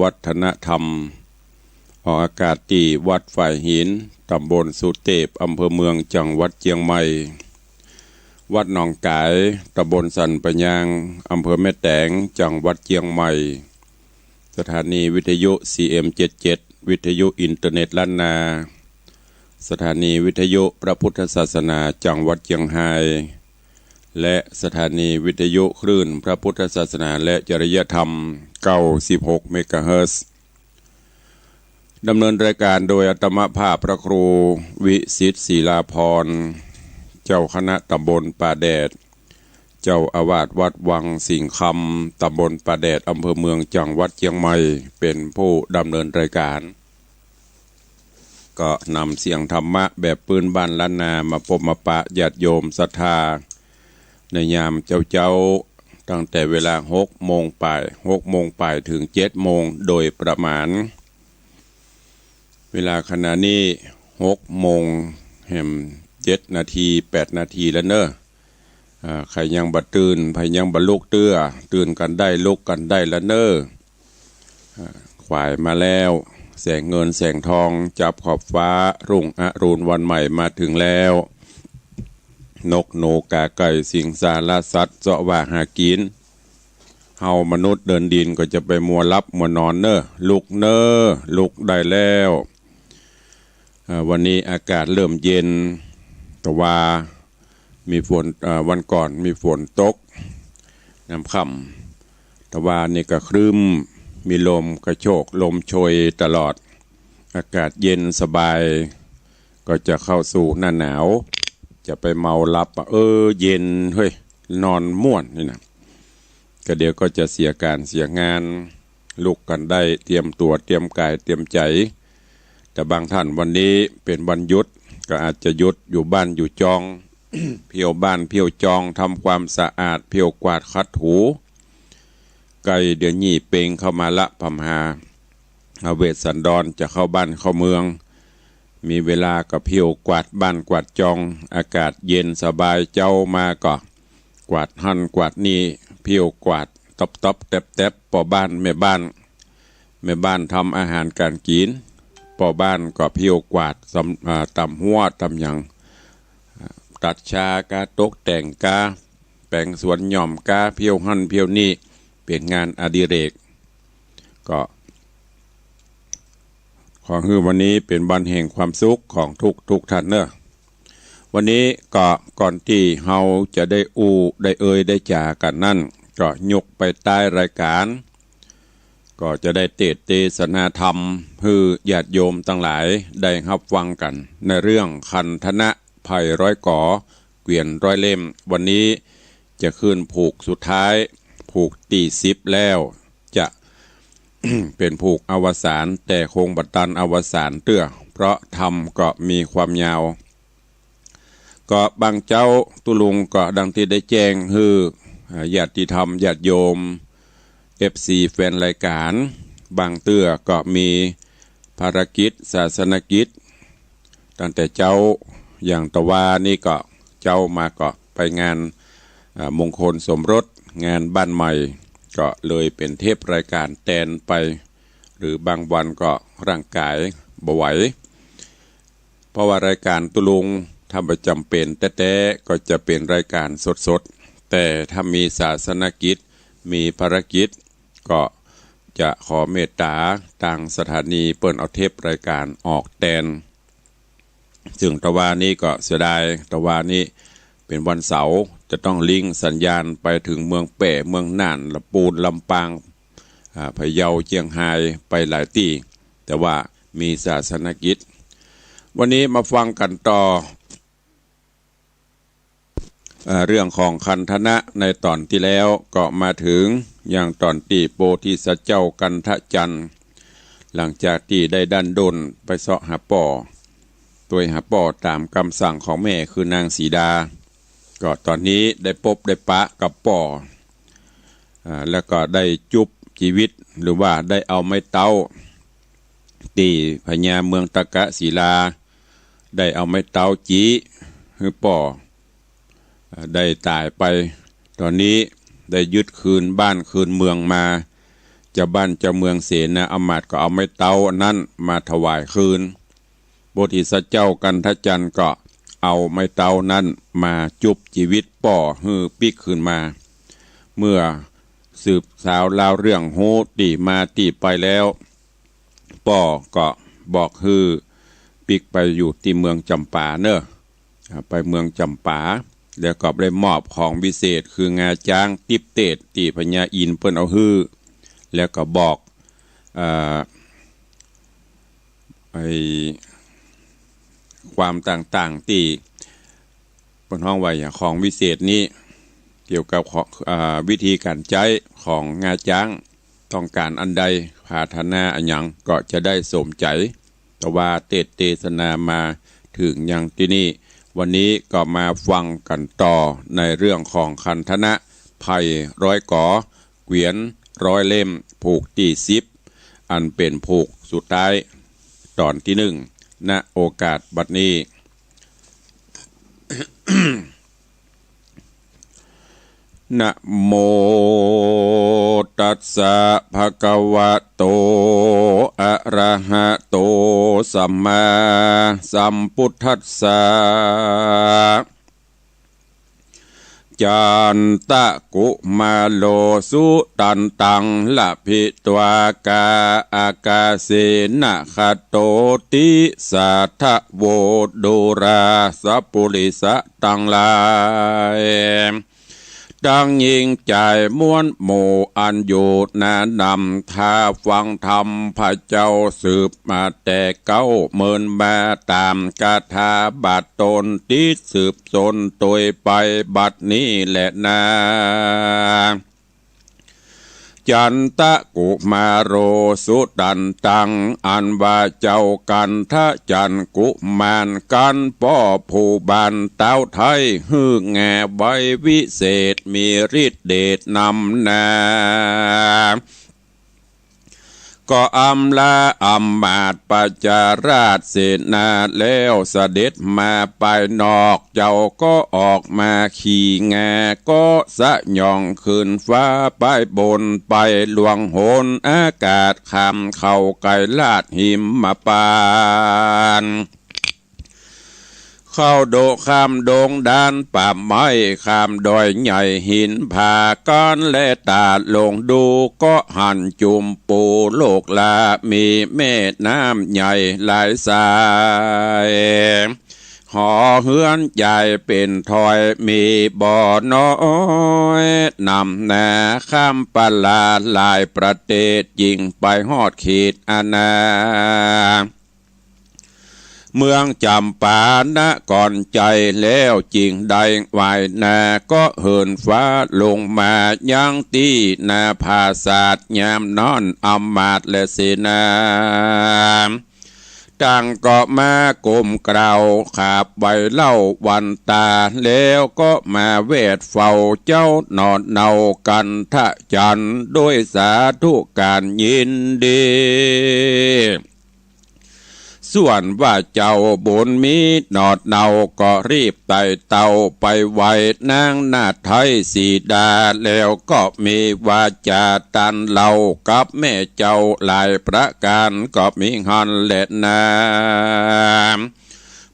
วัฒนธรรมออกอากาศที่วัดฝ่ายหินตำบลสุเทพอำเภอเมืองจังหวัดเชียงใหม่วัดหนองกายตำบลสันปะยางอำเภอแม่แตงจังหวัดเชียงใหม่สถานีวิทยุ CM77 วิทยุอินเทอร์เน็ตล้านนาสถานีวิทยุพระพุทธศาสนาจังหวัดเชียงรายและสถานีวิทยุคลื่นพระพุทธศาสนาและจริยธรรม96 เมกะเฮิรตซ์ดำเนินรายการโดยอาตมาภาพพระครูวิสิทธิ์ศิลาภรณ์เจ้าคณะตำบลป่าแดดเจ้าอาวาสวัดวังสิงห์คำตำบลป่าแดดอำเภอเมืองจังหวัดเชียงใหม่เป็นผู้ดำเนินรายการก็นำเสียงธรรมะแบบปืนบ้านล้านนามาพบมาปะญาติโยมศรัทธาในยามเจ้าตั้งแต่เวลา6 โมงป่ายถึง7 โมงโดยประมาณเวลาขณะนี้6 โมงแห่ม7 นาที8 นาทีแล้วเนอะใครยังบัดตื่นใครยังบัดลุกตื่นกันได้ลุกกันได้แล้วเนอะขวายมาแล้วแสงเงินแสงทองจับขอบฟ้ารุ่งอรุณวันใหม่มาถึงแล้วนกโนกาไก่สิงสารสัตว์เจาะว่าหากินเฮามนุษย์เดินดินก็จะไปมัวรับมัวนอนเนอะลุกได้แล้ววันนี้อากาศเริ่มเย็นแต่ว่ามีฝนวันก่อนมีฝนตกน้ำค่ำแต่ว่านี่ก็ครึ้มมีลมกระโชกลมโชยตลอดอากาศเย็นสบายก็จะเข้าสู่หน้าหนาวจะไปเมาลับเย็นเฮ้ยนอนม่วนนี่นะก็เดี๋ยวก็จะเสียการเสียงานลุกกันได้เตรียมตัวเตรียมกายเตรียมใจแต่บางท่านวันนี้เป็นวันหยุดก็อาจจะหยุดอยู่บ้านอยู่จอง เพียวบ้านเพียวจองทำความสะอาดเพียวกวาดคัดถูไก่เดี๋ยวนี้เปงเข้ามาละพำหาเวสสันดรจะเข้าบ้านเข้าเมืองมีเวลาก็เพียวกวาดบ้านกวาดจองอากาศเย็นสบายเจ้ามาก็กวาดหั่นกวาดนี่เพียวกวาดตบแตบป่อบ้านแม่บ้านทำอาหารการกินป่อบ้านก็เพียวกวาดตำหัวตำหยังตัดชากาตกแต่งกาแปลงสวนหย่อมกาเพียวหั่นเพียวนี่เป็นงานอดิเรกก็ขอให้วันนี้เป็นวันแห่งความสุขของทุกท่านเนอะวันนี้ก็ก่อนที่เฮาจะได้ได้ได้จากันนั่นก็ยกไปใต้รายการก็จะได้เทศนาธรรมให้ญาติโยมทั้งหลายได้รับฟังกันในเรื่องคันธนะไผ่ร้อยก่อเกวียนร้อยเล่มวันนี้จะขึ้นผูกสุดท้ายผูกตี10แล้วจะ เป็นผูกอวสานแต่คงบัตันอวสานเตื้อเพราะธรรมก็มีความยาวก็บางเจ้าตุลุงก็ดังที่ได้แจ้งคือญาติธรรมญาติโยม FC แฟนรายการบางเตื้อก็มีภารกิจศาสนกิจตั้งแต่เจ้าอย่างตะวานี่ก็เจ้ามาก็ไปงานมงคลสมรสงานบ้านใหม่ก็เลยเป็นเทปรายการแทนไปหรือบางวันก็ร่างกายบ่ไหวเพราะว่ารายการตุลุงถ้าประจำเป็นแต่ก็จะเป็นรายการสดแต่ถ้ามีศาสนกิจมีภารกิจก็จะขอเมตตาทางสถานีเปิดเอาเทปรายการออกแทนซึ่งตะวานี้ก็เสียดายตะวานี้เป็นวันเสาร์จะต้องลิงสัญญาณไปถึงเมืองแป่เมืองน่านลำปูนลำปางพะเยาเชียงรายไปหลายที่แต่ว่ามีศาสนกิจวันนี้มาฟังกันต่อเรื่องของคันธนะในตอนที่แล้วก็มาถึงอย่างตอนที่โพธิสัตว์เจ้ากันทะจันทร์หลังจากที่ได้ดันดนไปเสาะหาป่อตัวหาป่อตามคำสั่งของแม่คือนางสีดาก็ตอนนี้ได้พบได้ปะกับป่อแล้วก็ได้จุบชีวิตหรือว่าได้เอาไม้เต้าตีพญาเมืองตะกะศิลาได้เอาไม้เต้าจีให้ป่อได้ตายไปตอนนี้ได้ยึดคืนบ้านคืนเมืองมา เจ้าบ้านเจ้าเมืองเสนาอมาตย์ก็เอาไม้เตานั้นมาถวายคืนโพธิสัตว์เจ้ากันทจันทร์ก็เอาไม้เตานั้นมาจุบชีวิตป่อฮือปิกขึ้นมาเมื่อสืบสาวลาวเรื่องโหตีมาตีไปแล้วป่อก็บอกฮือปิกไปอยู่ที่เมืองจำปาเนอะไปเมืองจำปาแล้วก็ได้มอบของวิเศษคืองาจ้างติบเตดตีพญาอินเปิ้นเอาฮือแล้วก็บอกไอความต่างๆที่เปิ้นห้องไว้อย่างของวิเศษนี้เกี่ยวกับวิธีการใช้ของงาจ้างต้องการอันใดปรารถนาอันหยังก็จะได้สมใจแต่ว่าเทศนามาถึงอย่างที่นี่วันนี้ก็มาฟังกันต่อในเรื่องของคันธนะไผ่ร้อยก่อเกวียนร้อยเล่มผูกที่10อันเป็นผูกสุดท้ายตอนที่1ณโอกาสบัดนี้ นะโมตัสสะภะคะวะโตอะระหะโตสัมมาสัมพุทธัสสะจันตะกุมาโลสุตันตังละภิตวากาอากาเสนะคาโตติสัทธโวโดราสัพปุริสะตังลายดังยิ่งใจม้วนหมู่อันอยู่นานำท่าฟังธรรมพระเจ้าสืบมาแต่เก้าเมินมาตามกาถาบาทตนที่สืบสนตัวไปบัดนี้แหละนาจันตะกุมาโรสุตันตังอันว่าเจ้ากันทะจันกุมารกันป้อผู้บานเต้าไทยฮือแง่ใบวิเศษมีฤทธิเดชนำนาก็อำลาอำมาตย์ปจาราชเสนาแล้วเสด็จมาไปนอกเจ้าก็ออกมาขี่แงก็สะย่องขึ้นฟ้าไปบนไปหลวงโหนอากาศคำเข้าไกลลาดหิมมาปานเข้าโดข้ามดงดานป่าไม้ข้ามดอยใหญ่หินผาก้อนและตาลงดูก็หันจุมปูโลกลามีแม่น้ำใหญ่หลายสายหอเฮือนใหญ่เป็นถอยมีบ่อน้อยนำนาข้ามปลาหลายประเทศยิงไปฮอดขีดอาณาเมืองจำปานะก่อนใจแล้วจริงใดวายนาก็เหินฟ้าลงมายังตีนาภาศาสยามนอนอำมาตย์และเสนาตั้งเกาะมากลมเกลาขาบใบเล่าวันตาแล้วก็มาเวทเฝ้าเจ้านอนเนากันทะจันด้วยสาธุการยินดีส่วนว่าเจ้าบุญมีหนอดเนาก็รีบไต่เต่าไปไว้นางนาไทยสีดาแล้วก็มีวาจาตันเล่ากับแม่เจ้าหลายประการก็มีหันและนา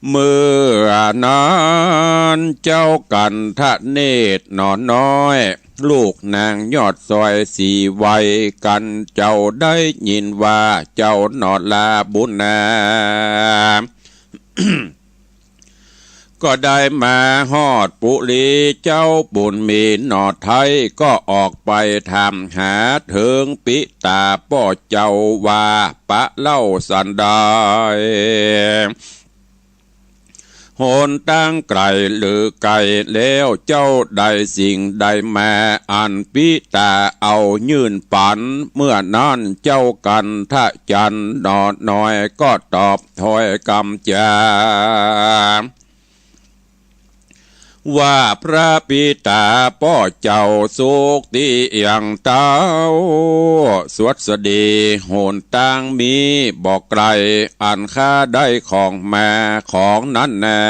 เมื่อนั้นเจ้ากันทะเนตรนอนน้อยลูกนางยอดซอยสีไว้กันเจ้าได้ยินว่าเจ้านอดลาบุญนา ก็ได้มาฮอดปุรีเจ้าบุญมีหนอดไทยก็ออกไปทำหาถึงปิตาป้อเจ้าว่าปะเล่าสันดายโหนตั้งไกลหรือไกลแล้วเจ้าได้สิ่งใดมาอันปิตาเอายื่นปันเมื่อนั้นเจ้ากันทะจันนอดน้อยก็ตอบถอยกำจาว่าพระปิตาป้อเจ้าสุขที่อย่างเต้าสวัสดีโหนตั้งมีบอกไกลอันข้าได้ของมาของนั้นแน่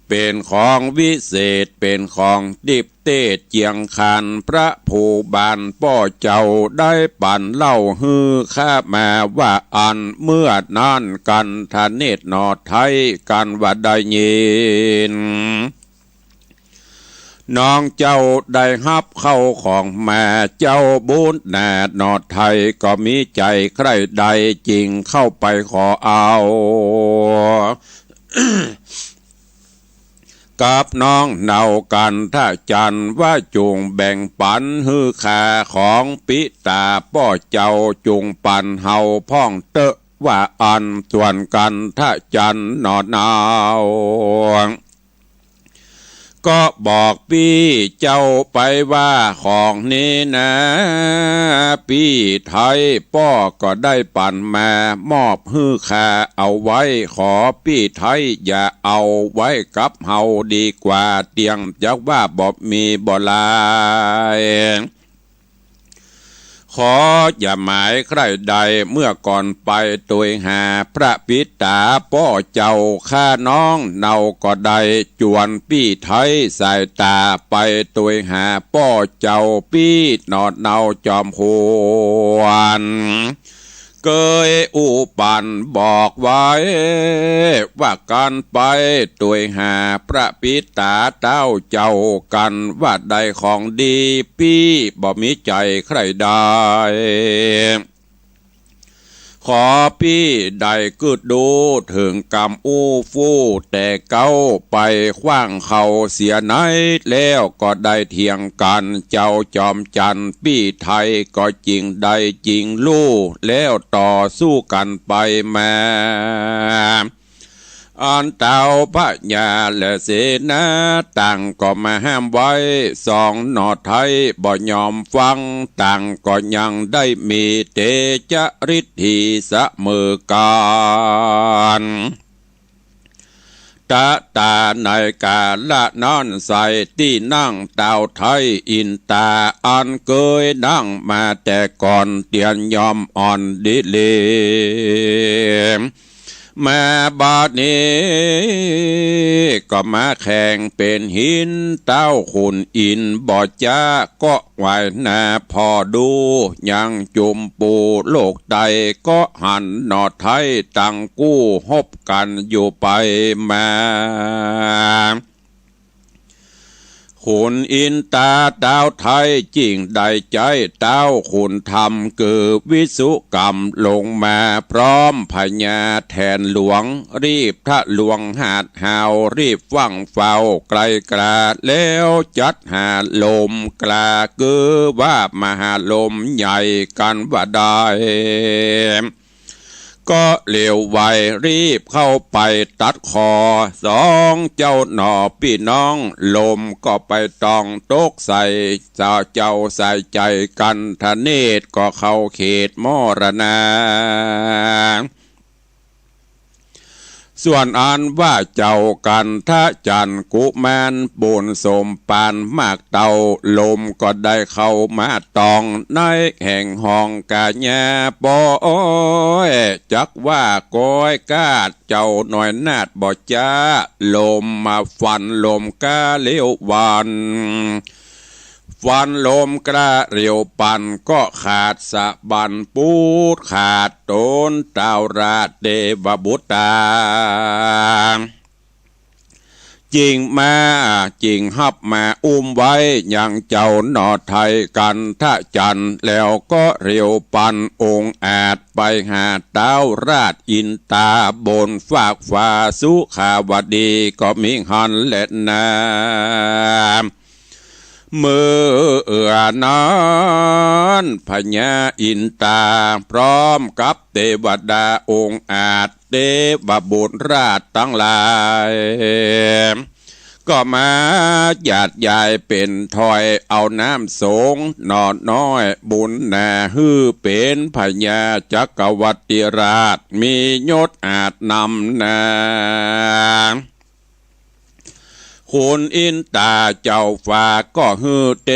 เป เป็นของวิเศษเป็นของดิบเตดเจียงคันพระผู้บานป้อเจ้าได้ปั่นเล่าฮือข้ามาว่าอันเมื่อนานกันทะเนตนอไทยกันว่าได้ยินน้องเจ้าได้ฮับเข้าของแม่เจ้าบุญแน่นอไทยก็มีใจใครใดจริงเข้าไปขอเอา กับน้องเนากันถ้าจันว่าจุงแบ่งปันฮือขาของปิตาป้อเจ้าจุงปันเฮาพ่องเตอะว่าอันส่วนกันถ้าจันนอดาวก็บอกพี่เจ้าไปว่าของนี้นะพี่ไทยป้อก็ได้ปั่นมามอบฮื้อคาเอาไว้ขอพี่ไทยอย่าเอาไว้กับเฮาดีกว่าเตียงจักว่าบอกมีบ่ลายขออย่าหมายใครใดเมื่อก่อนไปตัวหาพระปิตาป้อเจ้าข้าน้องเนาก็ได้จวนปี้ไทยสายตาไปตัวหาป้อเจ้าปี้นอดเนาจอมพวนเกยอุปันบอกไว้ว่าการไปตัวหาพระปิตาเต้าเจ้ากันว่าได้ของดีพี่บ่มีใจใครได้ขอพี่ได้กึดดูถึงกำอู้ฟู่แต่เก้าไปขว้างเขาเสียไหนแล้วก็ได้เถียงกันเจ้าจอมจันพี่ไทยก็จริงได้จริงลู่แล้วต่อสู้กันไปมาอันเต่าพระยาและเสนาต่างก็มาห้ามไว้สองหนอไทยบ่ยอมฟังต่างก็ยังได้มีเตจฤทธิเสมอกันตาตาในกาละนอนใส่ที่นั่งเต่าไทยอินตาอันเคยนั่งมาแต่ก่อนเตียนยอมอ่อนดิเลแม่บาดนี้ก็มาแข่งเป็นหินเต้าขุนอินบ่จ้าก็ไหวหน้าพอดูยังจุมปูโลกใดก็หันหนอไทยตั้งกู้ฮบกันอยู่ไปมาขุนอินตาดาวไทยจริงได้ใจเต้าขุนทำเกิดวิสุกรรมลงมาพร้อมพญาแทนหลวงรีบทะลวงหาดหาวรีบฟังเฝ้าไกลกราแล้วจัดหาลมกลาเกือว่ามหาลมใหญ่กันว่าได้ก็เร็วไวรีบเข้าไปตัดคอสองเจ้าหน่อพี่น้องลมก็ไปตองตกใส่เจ้าใส่ใจกันทะเนศก็เข้าเขตมรณาส่วนอันว่าเจ้ากันทะจันกุมารบุญสมปานมากเต่าลมก็ได้เข้ามาตองในแห่งห้องกาญาปอยจักว่าก้อยกาดเจ้าหน่อยนาดบ่จ้าลมมาฟันลมกาเลี้ยววันฟันลมกระเรียวปันก็ขาดสะบันปูดขาดโตนเต่าราชเดวบุตรจริงมาจริงฮับมาอุ้มไว้ยังเจ้าหนอไทยกันทะจันแล้วก็เรียวปันองค์อาจไปหาเต้าราชอินตาบนฝากฟ้าสุขาวดีก็มิหันเล็ดนาเมื่อนั้นพญาอินตาพร้อมกับเทวดาองค์อาจเทวบุตรราชทั้งหลายก็มาหยาดยายเป็นถอยเอาน้ำสงนอดน้อยบุญนาฮือเป็นพญาจักรวรรดิราชมียศอาจนำนาคุณอินตาเจ้าฟ้าก็ฮือเท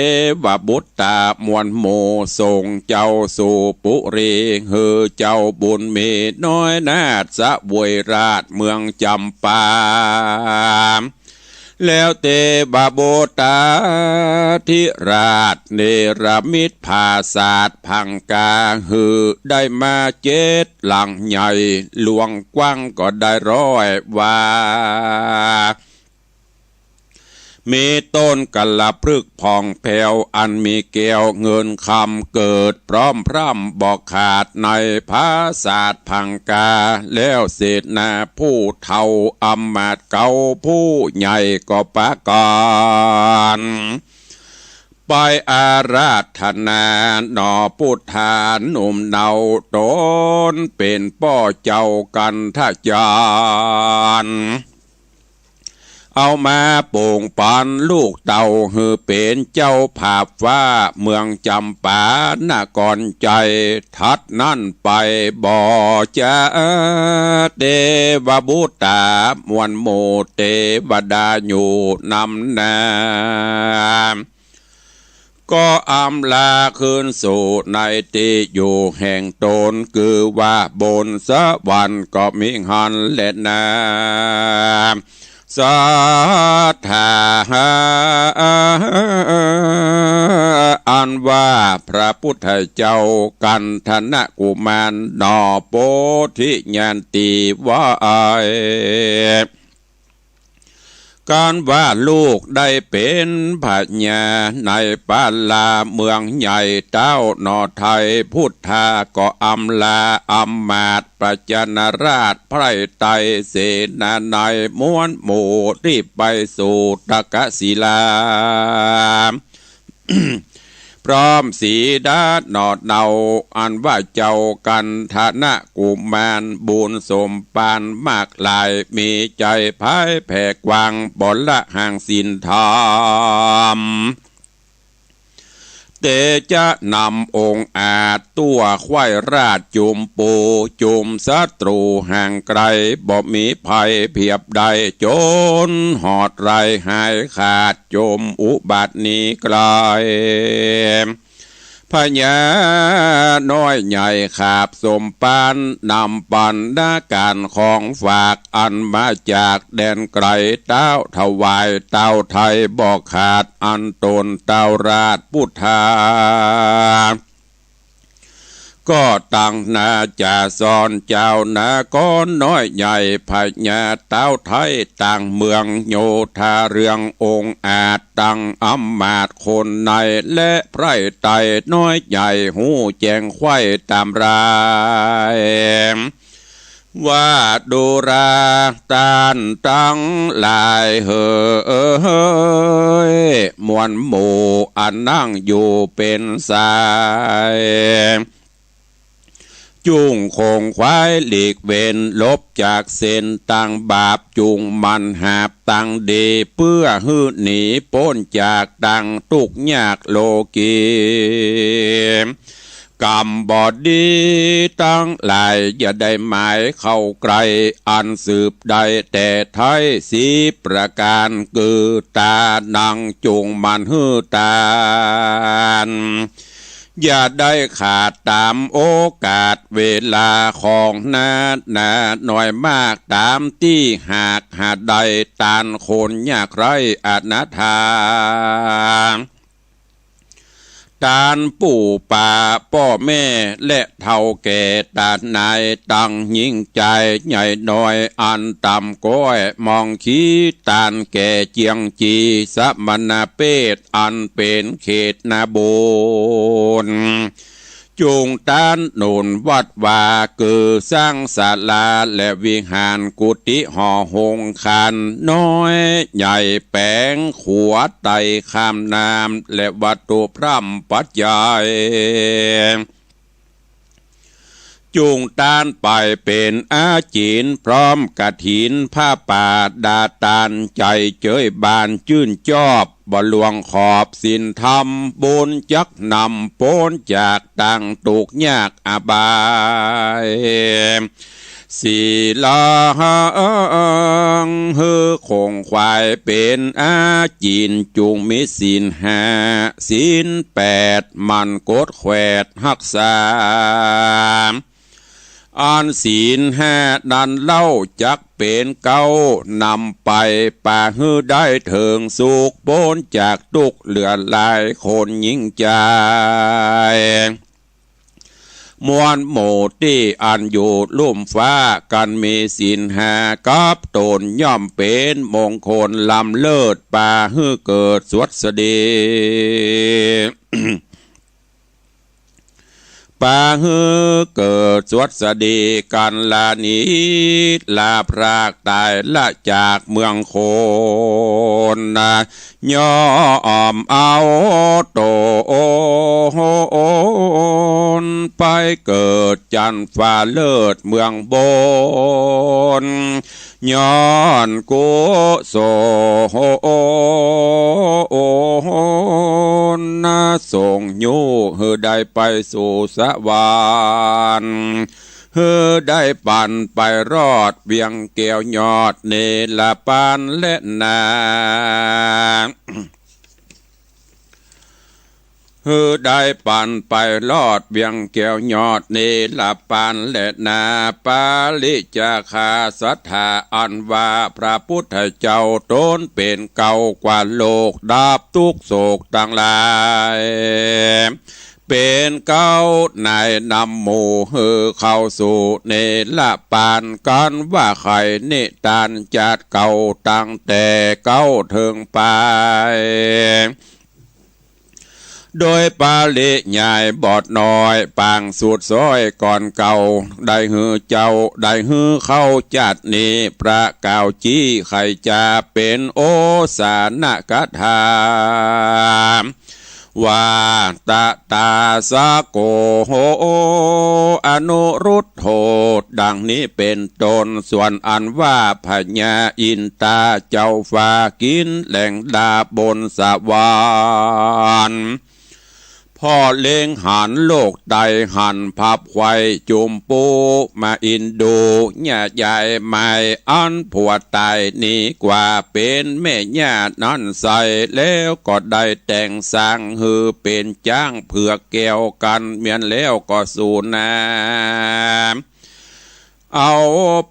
วบุตรตามวลโมส่งเจ้าสู่ปุรีฮือเจ้าบุญมีน้อยนาฏสะบวยราชเมืองจำปา แล้วเตบาโบตาธิราชเนรมิตภาศาสตร์พังกาหือได้มาเจ็ดหลังใหญ่หลวงกว้างก็ได้100 วามีต้นกะละพฤกษ์ผ่องแผ้วอันมีแก้วเงินคำเกิดพร้อมพร่ำบอกขาดในภาศาสตร์พังกาแล้วเศษนาผู้เท่าอำมาตย์เก่าผู้ใหญ่ก็ปะกอนไปอาราธนาหนอพุทธานุ่มเนาตนเป็นป้อเจ้ากันทะจารเอามาโป่งปานลูกเต่าหือเป็นเจ้าภาพว่าเมืองจำปานกรใจทัดนั่นไปบ่อจะเทวบุตรมวลโมเทวดาอยู่นำนาก็อำลาคืนสู่ในที่อยู่แห่งตนคือว่าบนสวรรค์ก็มีหันและนาสัทธาอันว่าพระพุทธเจ้ากันธนกุมารนอโพธิญาณตีว่าการว่าลูกได้เป็นพญาในปาลาเมืองใหญ่เต้านอไทยพุทธาก็อำลาอำมาตย์ประจันราชไพร่ไตเสนาในม้วนหมู่รีบไปสู่ตะกะศิลา พร้อมสีดาหนอดเนาอันว่าเจ้ากันธนะกุมารบุญสมปานมากลายมีใจพายแผ่กวางบนละห่างสินธรรมเตจะนำองค์อาจตัวควายราชจุมปูจุมศัตรูห่างไกลบ่มีภัยเพียบใดจนหอดไรหายขาดจมอุบัตินี้ไกลพญาน้อยใหญ่ขาบสมปานนำปันนาการของฝากอันมาจากแดนไกลเต้าถวายเต้าไทยบอกขาดอันตนเต้าราชพุทธาก็ตั้งนาจะสอนเจ้านาก้อนน้อยใหญ่พญาเต้าไทยตั้งเมืองโยธาเรืององค์อาจตั้งอำมาตย์คนในและไพร่ไตน้อยใหญ่หูแจงไข่ตามรายว่าดูราตานตั้งลายเฮ้ยมวลหมู่อันนั่งอยู่เป็นสายจุงคงควายหลีกเว้นลบจากเส้นต่างบาปจุงมันหาบตังดีเพื่อหื้อหนีพ้นจากดังทุกข์ยากโลกีกรรมบอดดีตั้งหลายอย่าได้หมายเข้าไกลอันสืบได้แต่ไทยสีประการคือตานังจุงมันหื้อตาอย่าได้ขาดตามโอกาสเวลาของนาหน่อยมากตามที่หากหาใดตานคนยากไรอนาถาตานปู่ป่าพ่อแม่และเฒ่าแก่ตานายตั้งยิ่งใจใหญ่น้อยอันต่ำก้อยมองขี้ตานแก่เจียงจีสมณเพศอันเป็นเขตนาโบนจุงตานหนุนวัดว่าคือสร้างศาลาและวิหารกุฏิห่อหงคันน้อยใหญ่แปลงขัวไตข้ามน้ำและวัตถุพร่ำปัจจัยจุงตานไปเป็นอาจีนพร้อมกฐินผ้าป่าดาตานใจเจยบานชื่นจอบบลวงขอบสินธรรมบุญจักนำพ้นจากต่างตุกยากอบายศีลาฮือคงควายเป็นอาจีนจุงมิศีลห้าศีล8มันกดแขวดหักษา อ่านศีลห้าดันเล่าจักเป็นเก้านำไปป่าฮื้อได้เถิงสุขโป้นจากทุกข์เหลือหลายคนยิ่งใจมวลโมที่อันอยู่ลุ่มฟ้ากันมีศีลหากับตนย่อมเป็นมงคลลำเลิศป่าฮื้อเกิดสวดสดี ป่าฮือเกิดสวดสดีกันลานีลาพรากตายละจากเมืองโคนย่อมเอาโตนไปเกิดจันฟ้าเลิศเมืองบนย้อนกุโสนาส่งยูเฮอได้ไปสู่สวรรค์เฮอได้ปั่นไปรอดเบียงเกี่ยวยอดเนลปานและนาฮือได้ปั่นไปลอดเบียงแก้วยอดเนลปานและนาปาลิจาคาสัทธาอันว่าพระพุทธเจ้าตนเป็นเก่ากว่าโลกดับทุกโศกต่างหลายเป็นเก้านายนำหมู่ฮือเข้าสู่เนลปานกันว่าใครเนตานจัดเก่าตั้งแต่เก้าถึงไปโดยปาลิใหญ่บอดน้อยปางสูดซ้อยก่อนเก่าได้ฮือเจ้าได้ฮือเข้าจัดนี้พระเก่าจี้ใครจะเป็นโอสานกถาว่าตาสะโกโหอนุรุตโทษดังนี้เป็นต้นส่วนอันว่าพญาอินตาเจ้าฟ้ากินแหล่งดาบนสวรรค์พ่อเล้งหันโลกใดหันพับไข่จุมปูมาอินดูเนี่ยใหญ่ไม่อันผัวตายนี่กว่าเป็นแม่ญาตินั้นใส่แล้วก็ได้แต่งสร้างฮือเป็นจ้างเผือกแก้วกันเมียนแล้วก็สู่น้ำเอา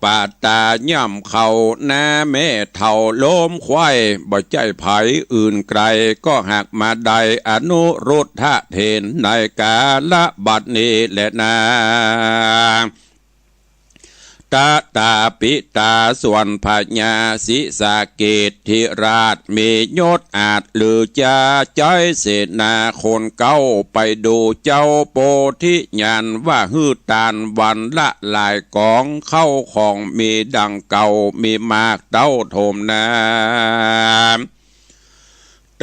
ปาตาย่ำเขาหน้าแม่เท่าล้มควายบ่ใจไผอื่นไกลก็หักมาได้อนุรุทธะเทนในกาละบัดนี้แหละนาตาปิตาส่วนพญาศิสาเกตทิราชมียศอาจหรือจะจ้อยเสนาคนเก้าไปดูเจ้าโปธิญาณว่าฮือตานวันละลายกองเข้าของมีดังเก่ามีมากเต้าโถมน้ำ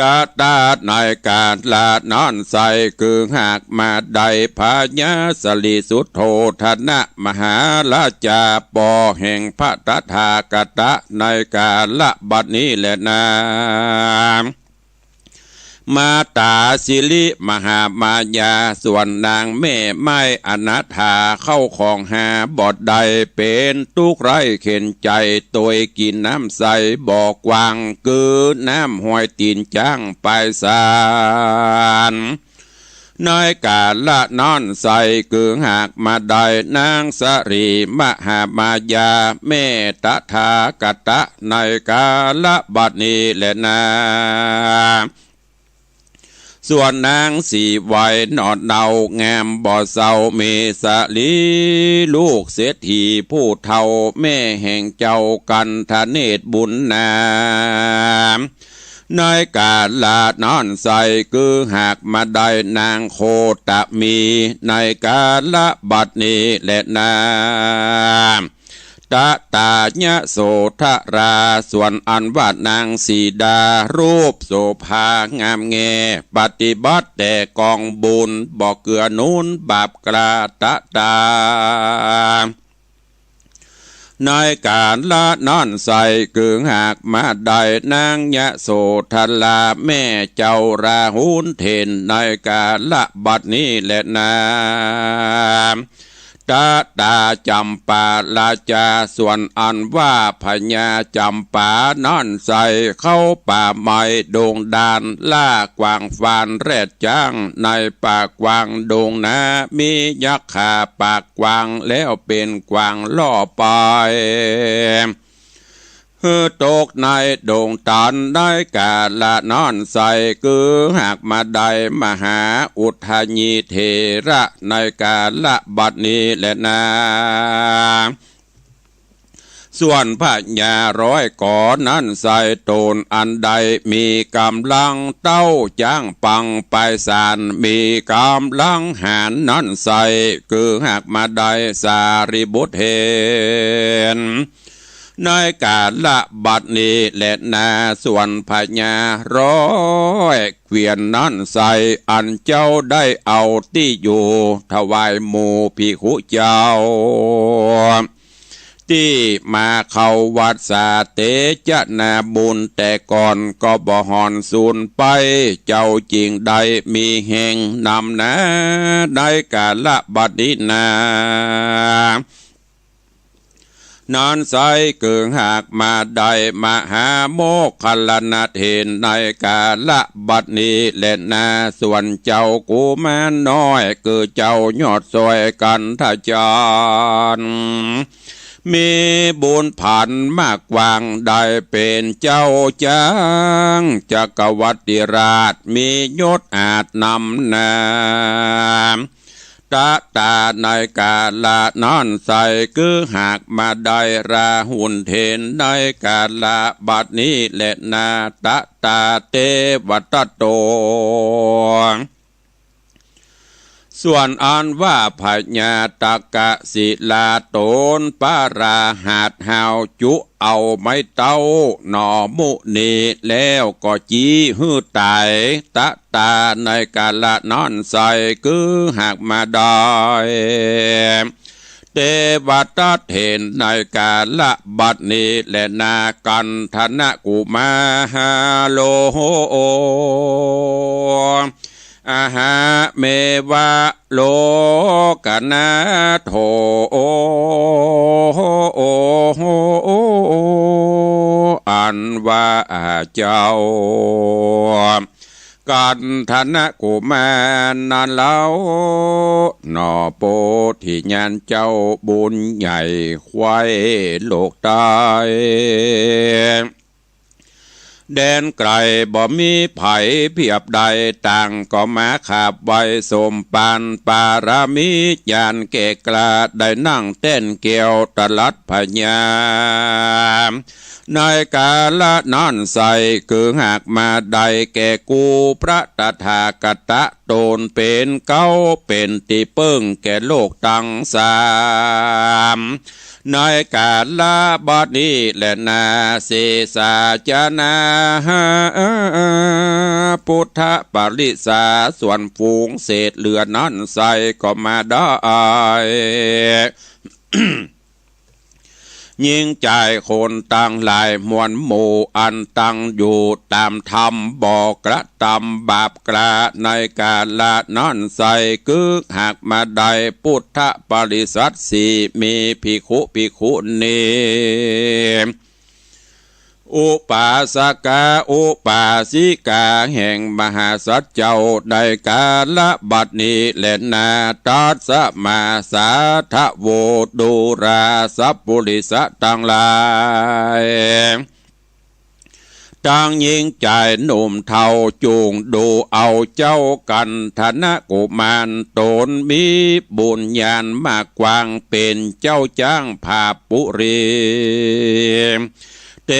ตาในการลานอนใสคือหากมาใดพญาสลีสุโธธนะมหาราชาปอแห่งพระตถาคตในการละบัดนี้แหละนามาตาสิริมหามายาส่วนนางแม่ไม้อนาถาเข้าของหาบอดใดเป็นทุกไรเข็นใจตัวกินน้ำใสบอกวางคือน้ำห้อยตีนจ้างไปสารในการละนอนใสคือหากมาได้นางสรีมหามายาแม่ตถาคตในการละบัดนี้แหละนาส่วนนางสีไวนอดเนาแงมบ่อเศร้าเมสลีลูกเศรษฐีผู้เฒ่าแม่แห่งเจ้ากันทเนศบุญนาในการลานอนใสคือหากมาได้นางโคตมีในการละบัดนี้แหละนาตาญะโสธราส่วนอันว่านางสีดารูปโสภางามแงปฏิบัติแต่กองบุญบอกเกือนุนบาปกราตาในการละนอนใสคือหากมาได้นางยะโสธราแม่เจ้าราหุนเทนในการละบัดนี้แหละนา ตาตาจำปาลาจาส่วนอันว่าพญาจำปานั่นใส่เข้าป่าไม้โด่งดานล่ากวางฟานแรดจ้างในป่ากวางโด่งนามียักษ์ขาปากกวางแล้วเป็นกวางล่อไปตกในโด่งตันได้กาละนอนใส่คือหากมาได้มหาอุทายีเถระในกาละบัดนี้แหละนาส่วนพระญาร้อยก่อนั้นใส่ตนอันใดมีกำลังเต้าจ้างปังไปสารมีกำลังหารนั้นใส่คือหากมาได้สารีบุตรเห็นในกาละบัดนี้แหละนาส่วนพญาร้อยเกวียนนั้นใส่อันเจ้าได้เอาที่อยู่ถวายหมู่ภิกขุเจ้าที่มาเข้าวัดสาเตจนาบุญแต่ก่อนก็บ่หอนสูญไปเจ้าจริงได้มีแห่งนำนะได้กาละบัดนี้นานอนใสเกิงหากมาได้มหาโมคคัลลนาเทนในกาละบัดนี้เล่นนาส่วนเจ้ากูแม่น้อยคือเจ้ายอดซอยกันทะจานมีบุญผ่านมากวางได้เป็นเจ้าจ้างจักรวรรดิราชมียศอาจนำนาตาตาในกาละนอนใส่คือหากมาได้ราหุนเทนในกาละบัดนี้แหละนาตาตาเตวัตโตส่วนอันว่าพญาตกะศิลาโตนปาราหาดหาวจุเอาไม้เต้าหนอมุนีแล้วก็จีหื้อตายตะตาในกาละนอนใส่คือหากมาได้เทวตาเห็นในกาละบัดนี้และนากันธนกุมาฮาโลโหอาหาเมวะโลกนาโถอันว่าเจ้ากันธนกุมารนันเล่านอโปธิญาณเจ้าบุญใหญ่ควายโลกตายแดนไกลบ่มีไผเพียบใดต่างก็มาขาบไว้สมปานปารามิญาณเกกลาได้นั่งเต้นเกี่ยวตลัดพญาในกาละนั่นใส่คือหากมาได้แก่กูพระตถาคตโตนเป็นเก้าเป็นติเปิ้งแก่โลกตั้งสามในกาละบัดนี้แหละนาเสสาจนาพุทธปริสาส่วนฝูงเศษเหลือนั้นใส่ก็มาได้ยิ่งใจคนตั้งหลายมวลหมู่อันตั้งอยู่ตามธรรมบอกกระทำบาปกระในกาละนั้นใส่คือหากมาได้พุทธปริสัทสีมีภิกขุภิกขุณีอุปาสกาอุปาสิกาแห่งมหาสัจเจ้าได้กาละบัดนี้แลนาตัสมาสาทะโวดูราสัพปุริสะตั้งหลายตั้งยิงใจหนุ่มเทาจูงดูเอาเจ้ากันธนกุมารตนมีบุญญาณมากกวางเป็นเจ้าจ้างภาปุรีเต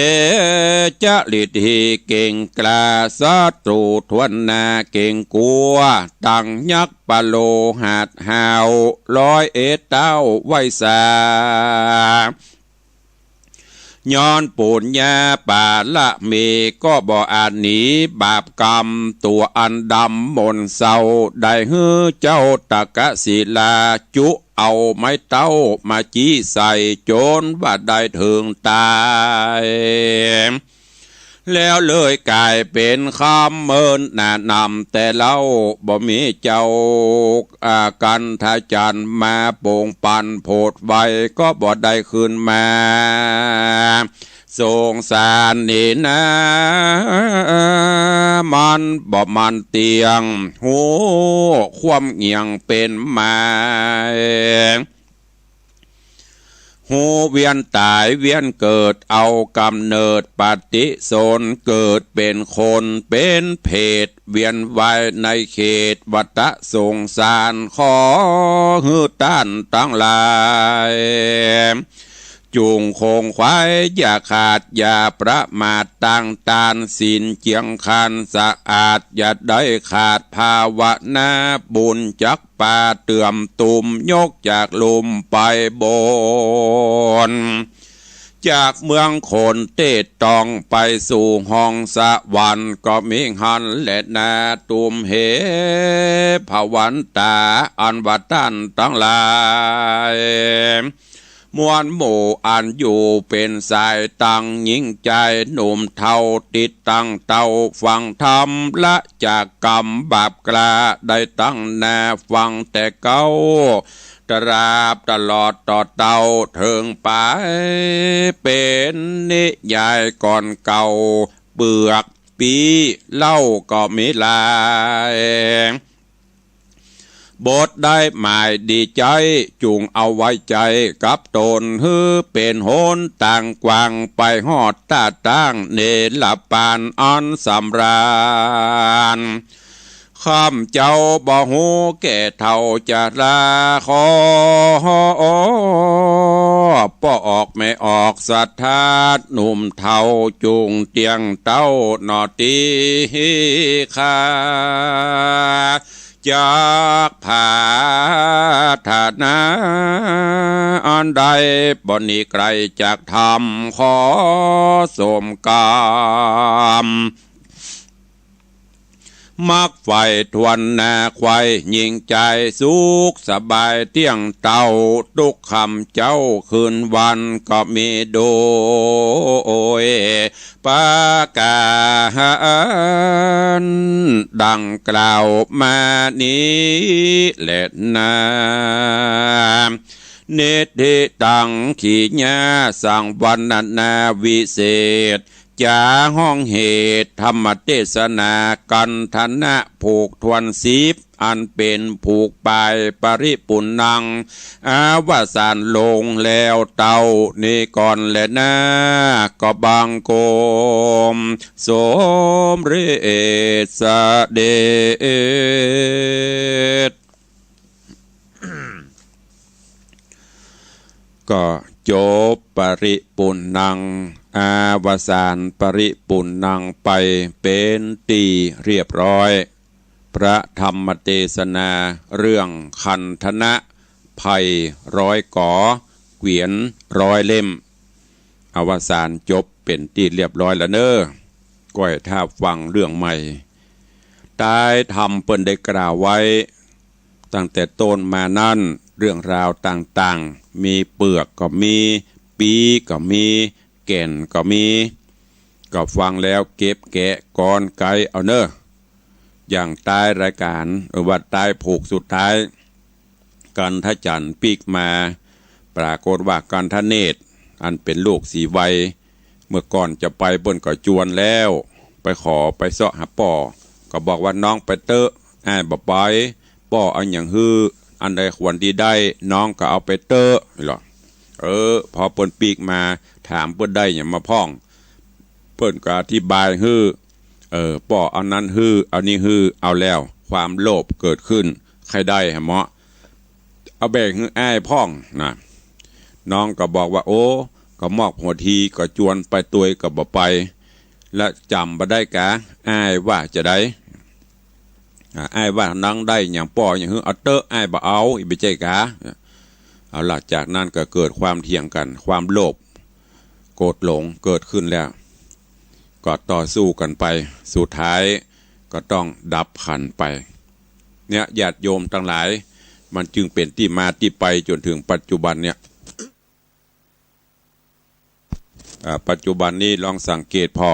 จลิทีเก่งกล้าศัตรูทวนนาเก่งกลัวตั้งยักษ์ปะโลหาดหาวร้อยเอเต้าไว้สาย้อนปุญญาปาละเมก็บ่อาจหนีบาปกรรมตัวอันดำมนเศร้าได้ฮื้อเจ้าตกะศิลาจุเอาไม้เต้ามาจี้ใส่โจรว่าได้ถึงตาย แล้วเลยกลายเป็นคำเมินแนะนำแต่เล่าบ่มีเจ้ากันถ้าจันมาโป่งปันโพดไว้ก็บ่ได้คืนมาสงสารนี่นะมันบ่มันเตียงหูความเงียงเป็นมาหูเวียนตายเวียนเกิดเอากำเนิดปฏิสนเกิดเป็นคนเป็นเพศเวียนว่ายในเขตวัฏสงสารขอฮือต้านตั้งหลายจุงคงควายอย่าขาดอย่าประมาทตั้งตานศีลเจียงคันสะอาดอย่าได้ขาดภาวนาบุญจักป่าเตื่อมตุ่มยกจากลุมไปบนจากเมืองโคนเตตตองไปสู่ห้องสวรรค์ก็มีหันและนาตุมเหภวันตาอันวัตันตั้งหลายมวลหมู่อันอยู่เป็นสายตังยิ่งใจหนุ่มเท่าติดตั้งเต้าฟังธรรมละจากกรรมบาปกล้าได้ตั้งแน่ฟังแต่เก้าตราบตลอดต่อเต้าเถิงไปเป็นนิยายก่อนเก่าเบือกปีเล่าก็มีลายบทได้หมายดีใจจุงเอาไว้ใจกับตนฮือเป็นโหนต่างกวางไปหอดตาตั้งเนรปานอันสำราญข้ามเจ้าบ่หูแก่เท่าจะลาขอป้อออกไม่ออกศรัทธาหนุ่มเท่าจุงเตียงเต้าหนอตีคาจากผาธนาอันใดบ่นี้ไกลจากธรรมขอสมกามมักไฟทวนนาควายยิงใจสุขสบายเที่ยงเต้าทุกคำเจ้าคืนวันก็มีโดยปากาดังกล่าวมานี้แหละนาเนติตังขีญาสังวันนาวิเศษจาห้องเหตุธรรมเทศนากันธนะผูกทวนสีบอันเป็นผูกปลายปริปุณนังอาวสานลงแล้วเต่านี่ก่อนและนะก็บังโกมสมเรศเดชก็จบปริปุณนังอาวสานปริปุณนังไปเป็นตีเรียบร้อยพระธรรมเทศนาเรื่องคันธนะภัยร้อยก่อเกวียนร้อยเล่มอวสานจบเป็นตีเรียบร้อยแล้วเนอะก้อยท่าฟังเรื่องใหม่ตายธรรมเปิ้นได้กล่าวไว้ตั้งแต่ต้นมานั่นเรื่องราวต่างๆมีเปลือกก็มีปีก็มีแก่นก็มีก็ฟังแล้วเก็บแกะก่อนไกลเอาเนอะอย่างใต้รายการว่าใต้ผูกสุดท้ายกันทจันทร์ปีกมาปรากฏว่ากันทเนตรอันเป็นลูกสีไวเมื่อก่อนจะไปบนก็จวนแล้วไปขอไปเสาะหาป่อก็บอกว่าน้องไปเตอะอ้ายบ่ไปป่อเอาอย่างฮืออันใดควรดีได้น้องก็เอาไปเตอะหรอพอเปิ้นปีกมาถามเปิ้นได้อย่างมาพ้องเปิ้นก็อธิบายฮือป่อเอานั้นฮือเอานี้ฮือเอาแล้วความโลภเกิดขึ้นใครได้ฮะเหมาะเอาแบ่งฮืออ้ายพ้องนะน้องก็บอกว่าโอ้ก็มอกหัวทีก็จวนไปตัวยก็บ่ไปและจำบ่ได้กะอ้ายว่าจะได้อ้ายว่านั่งได้อย่างป่ออย่างฮือเอาเตอะอ้ายบ่เอาอีบ่ใจกะเอาหลังจากนั้นก็เกิดความเถียงกันความโลภโกรธหลงเกิดขึ้นแล้วก็ต่อสู้กันไปสุดท้ายก็ต้องดับขันไปเนี่ยญาติโยมทั้งหลายมันจึงเป็นที่มาที่ไปจนถึงปัจจุบันเนี่ยปัจจุบันนี้ลองสังเกตพอ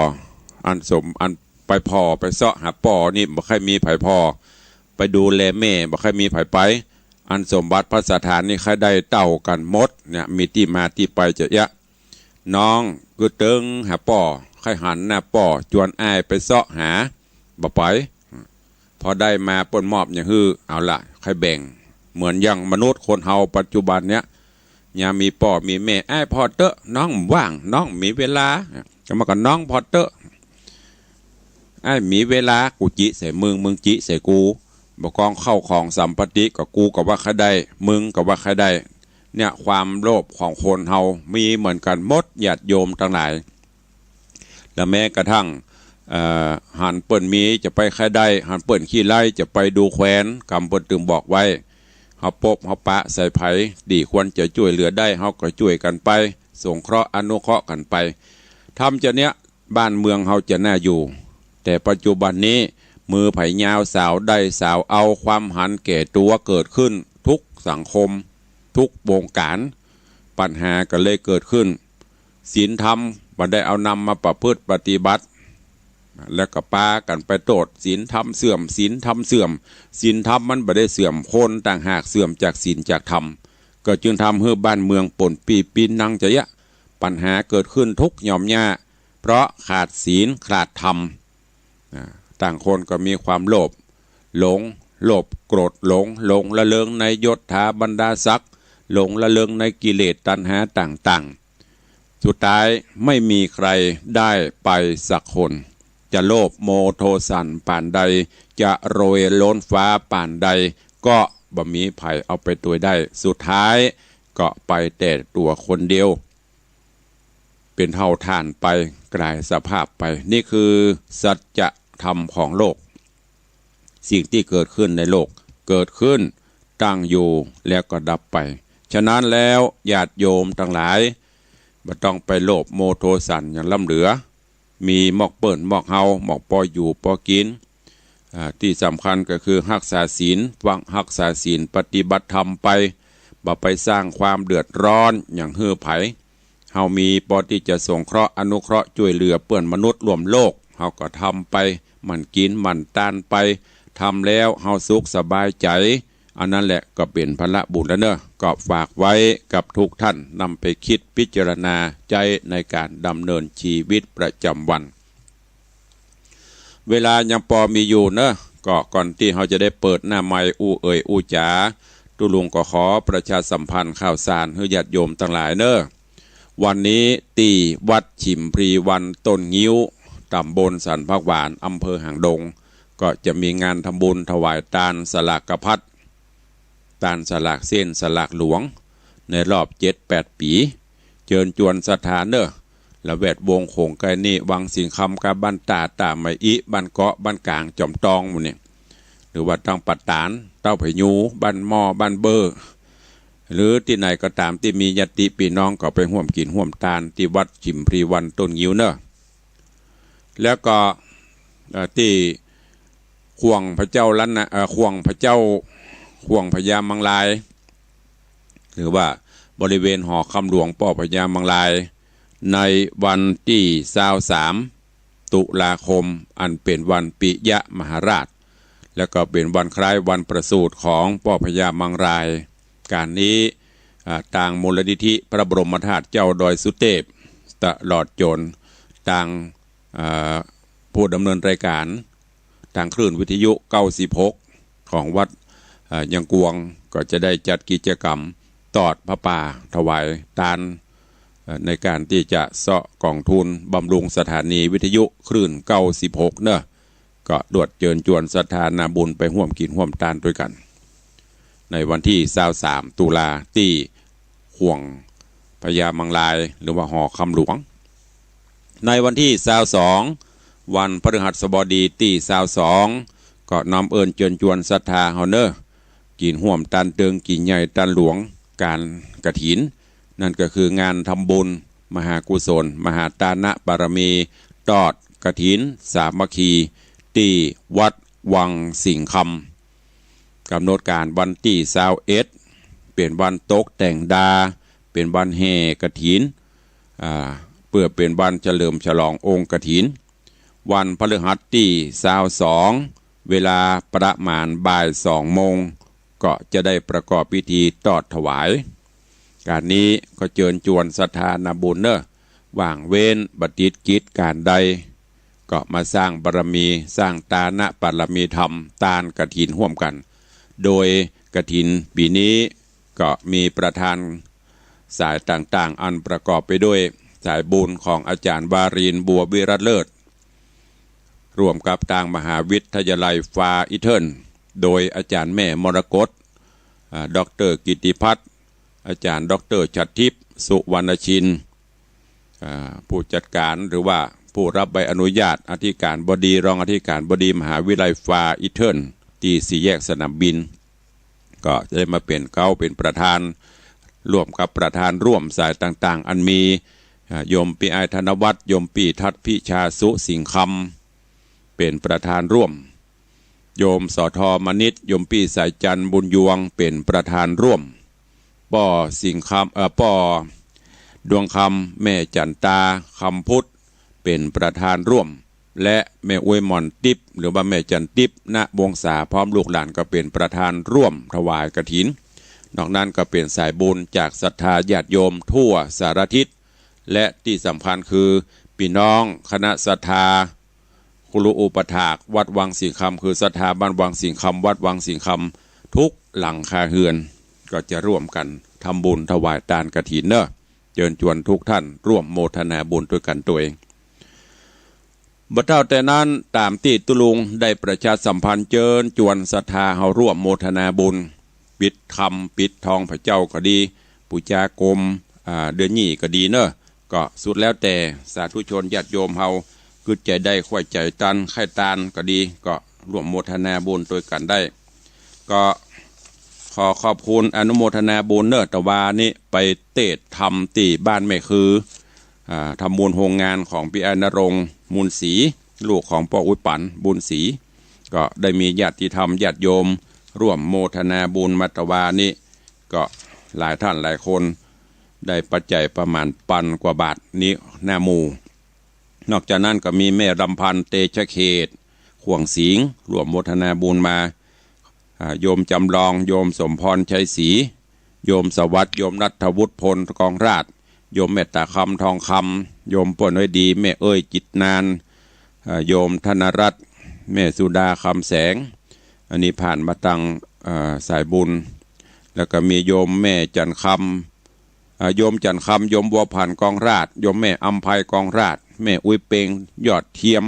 อันสมอันไปพอไปเสาะหาป่อนี่บ่ค่อยมีไผพอไปดูแลแม่บ่ค่อยมีไผไปอันสมบัติพระสถานนี่ใครได้เต่ากันหมดเนี่ยมีที่มาที่ไปจะยะน้องก็เติงหาป่อใครหันหน้าป่อจวนอ้ายไปเสาะหาบ่ไปพอได้มาปนมอบอย่างฮือเอาละใครแบ่งเหมือนอย่างมนุษย์คนเฮาปัจจุบันเนี้ยยามมีป่อมีแม่อ้ายพอเตอะน้องว่างน้องมีเวลาก็มากับน้องพอเตอะไอ้มีเวลากูจิใส่มึงจิใส่กูบอกกองเข้าของสัมปติกับกูกับว่าใครได้มึงกับว่าใครได้เนี่ยความโลภของคนเฮามีเหมือนกันหมดญาติโยมทั้งหลายและแม้กระทั่งหันเปิ่นมีจะไปใครได้หันเปิ่นขี้ไล่จะไปดูแคว้นกำเปิ่นตึงบอกไว้เฮาปบเฮาปะใส่ไผดีควรจะช่วยเหลือได้เฮาก็ช่วยกันไปสงเคราะห์อนุเคราะห์กันไปทำจะเนี้ยบ้านเมืองเฮาจะน่าอยู่แต่ปัจจุบันนี้มือไผ่ยาวสาวได้สาวเอาความหันแก่ตัวเกิดขึ้นทุกสังคมทุกวงการปัญหาก็เลยเกิดขึ้นศีลธรรมบ่ได้เอานำมาประพฤติปฏิบัติแล้วก็ปากันไปโตดศีลธรรมเสื่อมศีลธรรมเสื่อมศีลธรรมมันบ่ได้เสื่อมคนต่างหากเสื่อมจากศีลจากธรรมก็จึงทำให้บ้านเมืองป่นปีปีนังจะยะปัญหาเกิดขึ้นทุกหย่อมหญ้าเพราะขาดศีลขาดธรรมต่างคนก็มีความโลภหลงโลภโกรธหลงละเลงในยศถาบรรดาศักดิ์หลงละเลงในกิเลสตัณหาต่างๆสุดท้ายไม่มีใครได้ไปสักคนจะโลภโมโทสันป่านใดจะโรยล้นฟ้าป่านใดก็บ่มีไผเอาไปตัวได้สุดท้ายก็ไปแต่ตัวคนเดียวเป็นเท่าทานไปกลายสภาพไปนี่คือสัจธรรมของโลกสิ่งที่เกิดขึ้นในโลกเกิดขึ้นตั้งอยู่แล้วก็ดับไปฉะนั้นแล้วญาติโยมทั้งหลายบ่ต้องไปโลภโมโทสันอย่างล้ำเหลือมีหมอกเปิ่นหมอกเฮาหมอกปออยู่ปอกินที่สำคัญก็คือรักษาศีลฟังรักษาศีลปฏิบัติธรรมไปบ่ไปสร้างความเดือดร้อนอย่างเฮือไผเฮามีปอที่จะสงเคราะห์อนุเคราะห์ช่วยเหลือเปื้อนมนุษย์รวมโลกเฮาก็ทำไปมันกินมันตานไปทำแล้วเฮาสุขสบายใจอันนั้นแหละก็เป็นพละบุญแล้วเนอะก็ฝากไว้กับทุกท่านนำไปคิดพิจารณาใจในการดำเนินชีวิตประจำวันเวลายังพอมีอยู่เนอะก็ก่อนที่เราจะได้เปิดหน้าไมค์อู้จ๋าตุลุงก็ขอประชาสัมพันธ์ข่าวสารให้ญาติโยมทั้งหลายเนอะวันนี้ตีวัดฉิมพรีวันต้นงิ้วตำบลสันพักหวานอำเภอหางดงก็จะมีงานทำบุญถวายทานสลากพัดทานสลากเส้นสลากหลวงในรอบ 7-8 ปีเชิญชวนศรัทธาเนอะและแวดวงโขงไกนี่วังสิงคำกับบ้านตาไมอิบ้านเกาะบ้านกลางจอมตองหมดเนี่ยหรือว่าตั้งปัตตานเต้าไผ่ยูบ้านหม้อบ้านเบอร์หรือที่ไหนก็ตามที่มีญาติพี่น้องก็ไปร่วมกินร่วมทานที่วัดฉิมพรีวันต้นงิ้วเนอะแล้วก็ที่ข่วงพระเจ้าล้านนะข่วงพระเจ้าข่วงพญามังลายหรือว่าบริเวณหอคำหลวงป่อพญามังลายในวันที่23 ตุลาคมอันเป็นวันปิยมหาราชแล้วก็เป็นวันคล้ายวันประสูติของป่อพญามังลายการนี้ต่างมูลนิธิพระบรมธาตุเจ้าดอยสุเทพตลอดจนต่างผู้ดำเนินรายการทางคลื่นวิทยุ96ของวัดยังกวงก็จะได้จัดกิจกรรมตอดพระป่าถวายทานในการที่จะเสาะกองทุนบำรุงสถานีวิทยุคลื่น96เนอะก็ดวดเจิญจวนศรัทธานาบุญไปร่วมกินร่วมทานด้วยกันในวันที่23 ตุลาที่ข่วงพญามังลายหรือว่าหอคำหลวงในวันที่22วันพฤหัสบดีที่22ก็นำเอิญเจิญจวนศรัทธาเฮาเนอกินห่วมตันเติงกินใหญ่ตันหลวงการกฐินนั่นก็คืองานทำบุญมหากุศลมหาทานบารมีตอดกฐินสามัคคีที่วัดวังสิงคำกำหนดการวันที่21เป็นวันตกแต่งดาเป็นวันแห่กฐินเพื่อเป็นวันเฉลิมฉลององค์กฐิน วันพฤหัสที่22เวลาประมาณบ่าย2 โมงก็จะได้ประกอบพิธีตอดถวายการนี้ก็เชิญชวนศรัทธานาบุญเนอะว่างเว้นบัติดกิจการใดก็มาสร้างบารมีสร้างตานะบารมีธรรมตานกฐินร่วมกันโดยกฐินปีนี้ก็มีประธานสายต่างๆอันประกอบไปด้วยสายบุญของอาจารย์วารินบัววิรัตเลิศร่วมกับทางมหาวิทยาลัยฟาอิเทิร์นโดยอาจารย์แม่มรกตดร.กิติพัฒน์อาจารย์ดร.ชัดทิพย์สุวรรณชินผู้จัดการหรือว่าผู้รับใบอนุญาตอธิการบดีรองอธิการบดีมหาวิทยาลัยฟาอิเทิร์นที่สี่แยกสนามบินก็จะได้มาเป็นเป็นประธานร่วมกับประธานร่วมสายต่างๆอันมีโยมปีไอธนวัฒน์โยมปีทัศพิชาสุสิงคำเป็นประธานร่วมโยมสทมณิตโยมปีสายจันทร์บุญยวงเป็นประธานร่วมป่อสิงคำป่อดวงคำแม่จันตาคำพุทธเป็นประธานร่วมและแม่อวยมอนติบหรือว่าแม่จันติบณวงศาพร้อมลูกหลานก็เป็นประธานร่วมถวายกฐินนอกนั้นก็เป็นสายบุญจากศรัทธาญาติโยมทั่วสารทิศและที่สำคัญคือพี่น้องคณะศรัทธาครูอุปถากวัดวังสิงคำคือศรัทธาบ้านวังสิงคำวัดวังสิงคำทุกหลังคาเฮือนก็จะร่วมกันทำบุญถวายทานกฐินเนอะเชิญชวนทุกท่านร่วมโมทนาบุญด้วยกันตัวเองบ่เท่าแต่นั้นตามที่ตุลุงได้ประชาสัมพันธ์เชิญชวนศรัทธาเฮาร่วมโมทนาบุญปิดคำปิดทองพระเจ้าก็ดีปุจากรมเดือนยี่ก็ดีเนอะก็สุดแล้วแต่สาธุชนญาติโยมเฮาคือใจได้ค่อยใจตันไข่ตานก็ดีก็ร่วมโมทนาบุญด้วยกันได้ก็ขอขอบคุณอนุโมทนาบุญเนอะตะวานี้ไปเตะทำตีบ้านแม่คือทำบุญโรงงานของพี่อนรงค์มูลศรีลูกของพ่ออุ้ยปันบุญศรีก็ได้มีญาติธรรมญาติโยมร่วมโมทนาบุญมัตวานี้ก็หลายท่านหลายคนได้ปัจจัยประมาณ1,000 กว่าบาทนี้หน้าหมู่นอกจากนั้นก็มีแม่รำพันธ์เตชะเขตข่วงสิงร่วมโมทนาบุญมาโยมจำลองโยมสมพรชัยศรีโยมสวัสดิ์โยมรัฐวุฒิพลกองราชโยมเมตตาคำทองคำโยมป่นไว้ดีแม่เอ้ยจิตนานโยมธนรัตน์แม่สุดาคำแสงอันนี้ผ่านมาตั้งสายบุญแล้วก็มีโยมแม่จันคำโยมจันคำโยมบัวผ่านกองราชโยมแม่อัมภัยกองราชแม่อุ้ยเปงยอดเทียม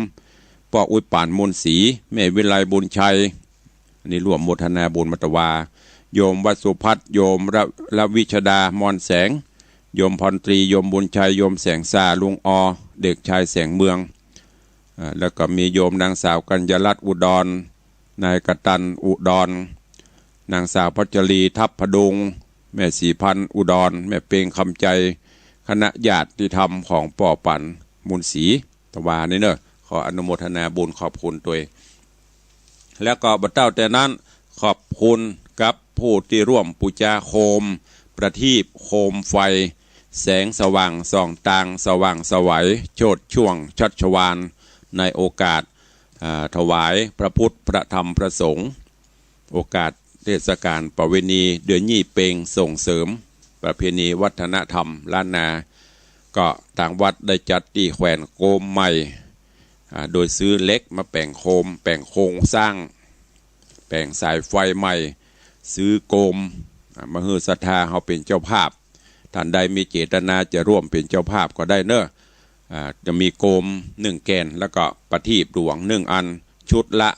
พ่ออุ้ยป่านมูลศรีแม่วิไลบุญชัยอันนี้รวมโมทนาบุญมัตวาโยมวัสุพัฒน์โยมระวิชดามอนแสงโยมพรตรีโยมบุญชัยโยมแสงซาลุงอเด็กชายแสงเมืองแล้วก็มีโยมนางสาวกัญญาลัตน์อุดรนายกตันอุดรนางสาวพัชรีทัพพดุงแม่สีพันธ์อุดรแม่เปงคำใจคณะญาติธรรมของป่อปั่นมูลศรีตะวานี่เนอะขออนุโมทนาบุญขอบคุณตัวแล้วก็บัดเต้าแต่นั้นขอบคุณกับผู้ที่ร่วมปูจาโคมประทีปโคมไฟแสงสว่างส่องตางสว่างสวัยโชติช่วงชัชวาลในโอกาสถวายพระพุทธพระธรรมพระสงฆ์โอกาสเทศกาลประเวณีเดือนยี่เปงส่งเสริมประเพณีวัฒนธรรมล้านนาก็ต่างวัดได้จัดที่แขวนโคมใหม่โดยซื้อเล็กมาแปลงโคมแปลงโครงสร้างแปลงสายไฟใหม่ซื้อโคมมาฮือศรัทธาเขาเป็นเจ้าภาพท่านใดมีเจตนาจะร่วมเป็นเจ้าภาพก็ได้เนอะจะมีโคม1 แกนแล้วก็ประทีปดวง1 อันชุดละ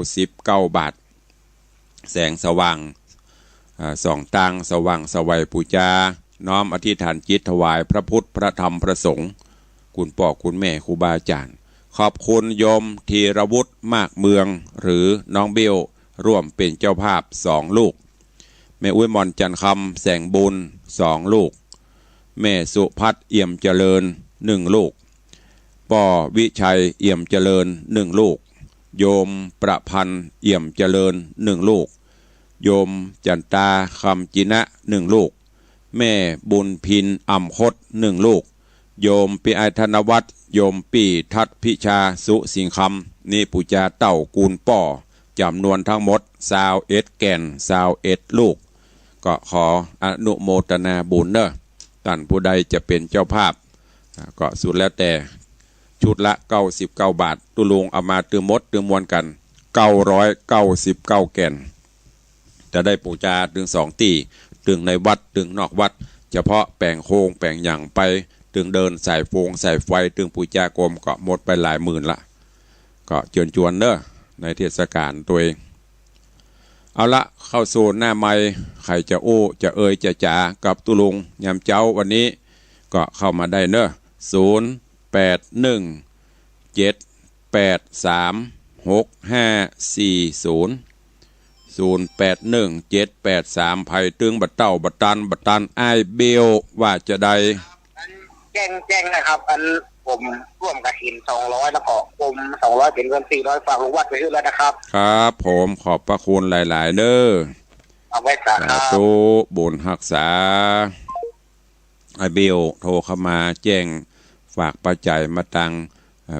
99 บาทแสงสว่างส่องตางสว่างสวัยปูจาน้อมอธิษฐานจิตถวายพระพุทธพระธรรมพระสงฆ์คุณพ่อคุณแม่ครูบาอาจารย์ขอบคุณโยมธีรวุฒิมากเมืองหรือน้องเบลร่วมเป็นเจ้าภาพ2 ลูกแม่อุ้ยมอนจันคำแสงบุญ2 ลูกแม่สุพัฒน์เอี่ยมเจริญ1 ลูกป่อวิชัยเอี่ยมเจริญ1 ลูกโยมประพันธ์เอี่ยมเจริญ1 ลูกโยมจันตาคำจินะ1 ลูกแม่บุญพินอ่ำคด1 ลูก โยมปีไอธนวัฒน์โยมปีทัดพิชาสุสิงคำนี่ปูจาเต่ากูลป่อจำนวนทั้งหมด21แก่น21ลูกก็ขออนุโมทนาบุญเนอะท่านผู้ใดจะเป็นเจ้าภาพก็สุดแล้วแต่ชุดละ99 บาทตุลุงเอามาตือมดตือมวลกัน999แก่นจะได้ปูจาถึง2ตีถึงในวัดถึงนอกวัดเฉพาะแปลงโค้งแปลงหยั่งไปถึงเดินสายโฟงสายไฟถึงปูจากรมก็หมดไปหลายหมื่นละก็เชิญชวนเนอะในเทศกาลตัวเองเอาละเข้าสู่หน้าไม้ใครจะโอ้จะเอ่ยจะจ๋ากับตุลุงยามเจ้าวันนี้ก็เข้ามาได้เนอะ0817836540081783ไผ่ตึงบัดเต้าบัดตันไอเบลว่าจะได้แจ้งนะครับอันผมร่วมกฐิน200แล้วก็ผม200เป็นเงิน400ฝากลุงวัดไปด้วยแล้วนะครับครับผมขอบพระคุณหลายๆเด้อเอาไว้สาธุบุญรักษาไอเบลโทรเข้ามาแจ้งฝากปัจจัยมาตัง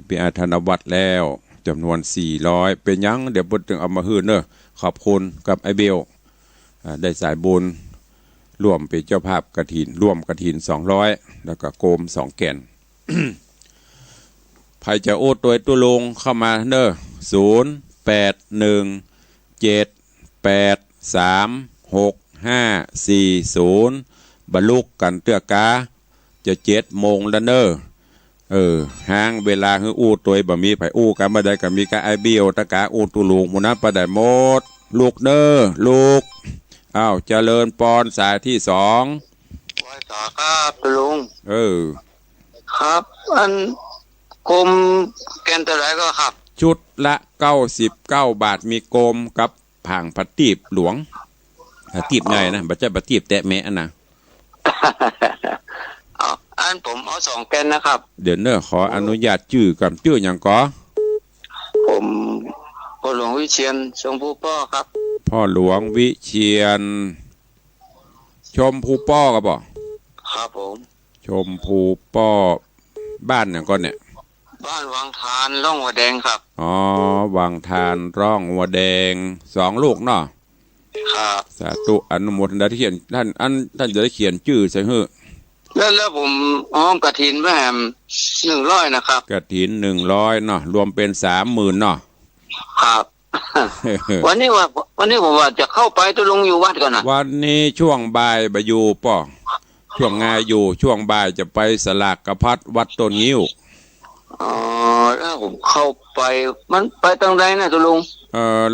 ปีอาธนวัฒน์แล้วจำนวน400เป็นยังเดี๋ยวบุญถึงเอามาฮื้อเนอะขอบคุณกับไอเบลได้สายบุญร่วมเป็นเจ้าภาพกฐินร่วมกฐิน200แล้วก็โกม2แก่น ไผจะโอ้ตัวตุลงเข้ามาเนอะ0817836540บรรลุกันเตือกาจะ7 โมงแล้วเนอะห้างเวลาคืออู้ตัวบ่มีไผอู้กันบ่ได้ก็มีกะไอเบียวตะกาอู้ตุลุงมุนะบ่ได้หมดลูกเนอลูกอ้าวเจริญปอนสายที่2ไว้สาครับลุงครับอันกรมแกนตะไหลก็ครับชุดละ99 บาทมีกรมกับผางปฏิบหลวงปฏิบไงนะบ่ใช่ปฏิบแตะแมะนะอันผมเอา2แกนนะครับเดี๋ยวเนอะขออนุญาตชื่อกับชื่ออย่างก็ผมพ่อหลวงวิเชียรชมพูป้อครับพ่อหลวงวิเชียรชมพูป้อครับบ่ครับผมชมพูป้อบ้านอย่างก็เนี่ยบ้านวังทานร่องหัวแดงครับอ๋อวังทานร่องหัวแดง2ลูกเนาะครับสาธุอนุโมทนาที่เขียนท่านจะได้เขียนชื่อใส่เฮ้อแล้วผมอ้อมกฐินแม่100นะครับกฐิน100เนาะรวมเป็น 30,000 เนาะครับ วันนี้ผมว่าจะเข้าไปตุลุงอยู่วัดก่อนนะวันนี้ช่วงบ่ายบ่อยู่ป่อช่วงงายอยู่ช่วงบ่ายจะไปสลากกระพัดวัดต้นงิ้วแล้วผมเข้าไปมันไปตรงไหนนะตุลุง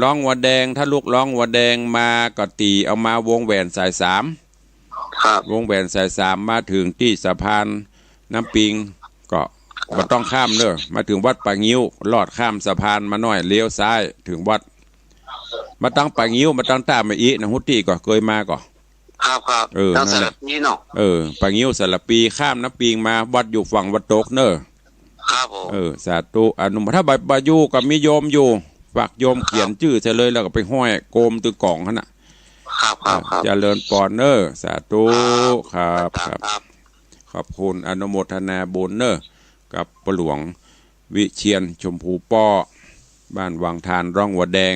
ร้องวัวแดงถ้าลูกร้องวัวแดงมาก็ตีเอามาวงแหวนสาย3ครับวงแหวนสาย3มาถึงที่สะพานน้ำปิงก็บ่ต้องข้ามเด้อมาถึงวัดปางงิ้วลอดข้ามสะพานมาหน่อยเลี้ยวซ้ายถึงวัดมาตั้งปางงิ้วมาตั้งตามมาอีนะฮุติก็เคยมาก็ครับตั้งสลับนี้เนาะปางงิ้วสลับปีข้ามน้ำปิงมาวัดอยู่ฝั่งวัดโตกเนอะครับผมสาธุอนุโมทนาบายูก็มีโยมอยู่ฝากโยมเขียนชื่อใส่เลยแล้วก็ไปห้อยโกมตึกกล่องหั่นน่ะครับเจริญปอนเนอร์สาธุครับขอบคุณอนุโมทนาบุญเนอร์กับปหลวงวิเชียรชมพูป้อบ้านวังทานร่องหัวแดง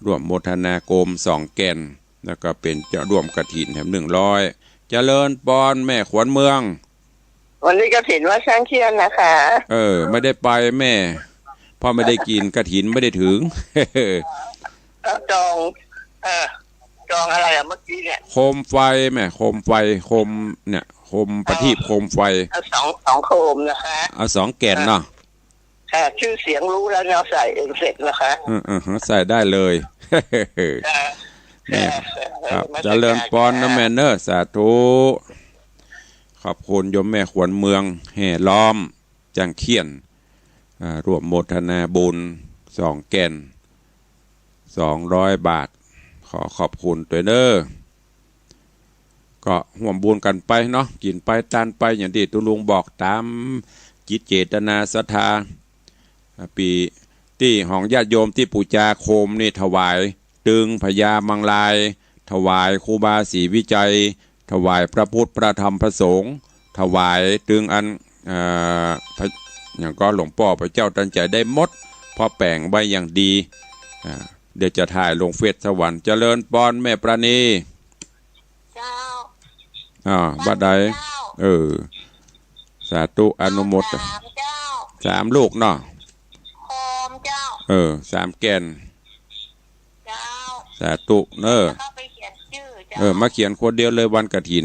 ร่วมโมทนาโกม2แก่นแล้วก็เป็นจะร่วมกฐินแถม100เจริญปอนแม่ขวัญเมืองวันนี้กฐินว่าช่างเคียนนะคะไม่ได้ไปแม่พ่อไม่ได้กินกฐินไม่ได้ถึงจองอะไรเมื่อกี้เนี่ยโคมไฟแม่โคมไฟโคมเนี่ยโคมประทีปโคมไฟสองโคมนะคะเอา2แก่นเนาะชื่อเสียงรู้แล้วเราใส่เองเสร็จนะคะใส่ได้เลยแม่ครับเจริญปอนนะแม่เนอร์สาธุขอบคุณโยมแม่ขวัญเมืองแห่ล้อมจังเขียนร่วมโมทนาบุญ2แก่น200 บาทขอบคุณตัวเนอก็ห่วมบุญกันไปเนาะกินไปทานไปอย่างที่ตุลุงบอกตามจิตเจตนาศรัทธาปีที่ของญาติโยมที่ปูจาโคมนี่ถวายตึงพญามังลายถวายครูบาศรีวิจัยถวายพระพุทธพระธรรมพระสงฆ์ถวายตึงอัน พระอย่างก็หลวงพ่อพระเจ้าตั้งใจได้หมดพอแปลงไว้อย่างดีเดี๋ยวจะถ่ายลงเฟซสวรรค์เจริญปอนแม่ปราณีเจ้าบัดใดสาธุอนุโมทนา3 ลูกเนาะโคมเจ้า3 แกนเจ้าสาธุเนอเข้าไปเขียนชื่อเจ้ามาเขียนคนเดียวเลยวันกฐิน